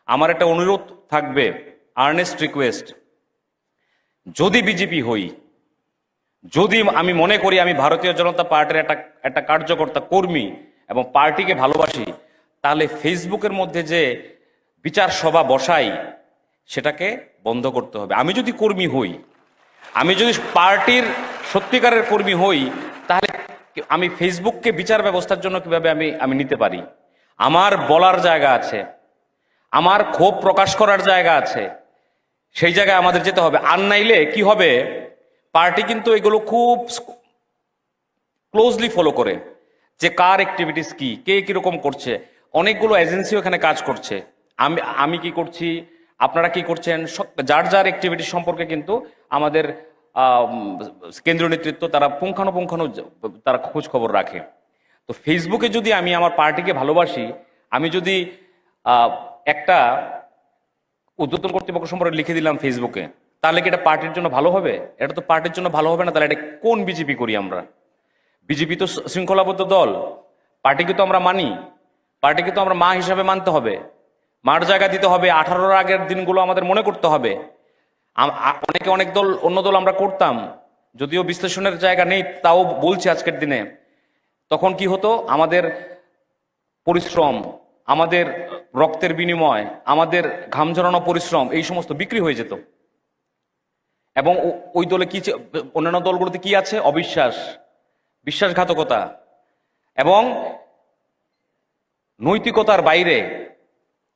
আমার একটা অনুরোধ থাকবে, আর্নেস্ট রিকোয়েস্ট, যদি বিজেপি হই, যদি আমি মনে করি আমি ভারতীয় জনতা পার্টির একটা কার্যকর্তা কর্মী এবং পার্টিকে ভালোবাসি, তাহলে ফেসবুকের মধ্যে যে বিচার সভা বসাই সেটাকে বন্ধ করতে হবে। আমি যদি কর্মী হই, আমি যদি পার্টির সত্যিকারের কর্মী হই, তাহলে আমি ফেসবুককে বিচার ব্যবস্থার জন্য কিভাবে আমি নিতে পারি? আমার বলার জায়গা আছে, আমার ক্ষোভ প্রকাশ করার জায়গা আছে, সেই জায়গায় আমাদের যেতে হবে। আর নাইলে কি হবে, পার্টি কিন্তু এগুলো খুব ক্লোজলি ফলো করে, যে কার অ্যাক্টিভিটিস কি, কে কিরকম করছে। অনেকগুলো এজেন্সিও এখানে কাজ করছে। আমি কি করছি, আপনারা কি করছেন, যার যার অ্যাক্টিভিটি সম্পর্কে কিন্তু আমাদের কেন্দ্রীয় নেতৃত্ব তারা পুঙ্খানুপুঙ্খানু তারা খোঁজ খবর রাখে। তো ফেসবুকে যদি আমি আমার পার্টিকে ভালোবাসি, আমি যদি একটা ঊর্ধ্বতন কর্তৃপক্ষ সম্পর্কে লিখে দিলাম ফেসবুকে, তাহলে কি এটা পার্টির জন্য ভালো হবে? এটা তো পার্টির জন্য ভালো হবে না। তাহলে এটা কোন বিজেপি করি আমরা? বিজেপি তো শৃঙ্খলাবদ্ধ দল, পার্টিকে তো আমরা মানি, পার্টিকে তো আমরা মা হিসাবে মানতে হবে, মার জায়গা দিতে হবে। 18-র আগের দিনগুলো আমাদের মনে করতে হবে। অনেক দল, অন্য দল আমরা করতাম, যদিও বিশ্লেষণের জায়গা নেই, তাও বলছি আজকের দিনে। তখন কি হতো, আমাদের পরিশ্রম, আমাদের রক্তের বিনিময়, আমাদের ঘাম ঝরানো পরিশ্রম, এই সমস্ত বিক্রি হয়ে যেত। এবং ওই দলে কি, অন্যান্য দলগুলোতে কি আছে? অবিশ্বাস, বিশ্বাসঘাতকতা এবং নৈতিকতার বাইরে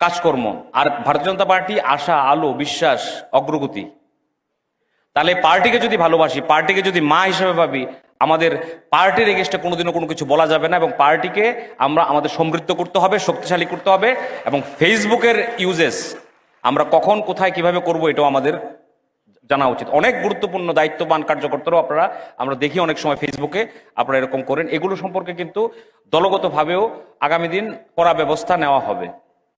কাজকর্ম। আর ভারতীয় জনতা পার্টি আশা, আলো, বিশ্বাস, অগ্রগতি। তাহলে পার্টিকে যদি ভালোবাসি, পার্টিকে যদি মা হিসেবে ভাবি, আমাদের পার্টির এগেস্টে কোনোদিনও কোনো কিছু বলা যাবে না, এবং পার্টিকে আমরা আমাদের সমৃদ্ধ করতে হবে, শক্তিশালী করতে হবে। এবং ফেসবুকের ইউজেস আমরা কখন, কোথায়, কিভাবে করব, এটাও আমাদের জানা উচিত। অনেক গুরুত্বপূর্ণ দায়িত্ববান কার্যকর্তারাও আমরা দেখি অনেক সময় ফেসবুকে আপনারা এরকম করেন। এগুলো সম্পর্কে কিন্তু দলগতভাবেও আগামী দিন কড়া ব্যবস্থা নেওয়া হবে।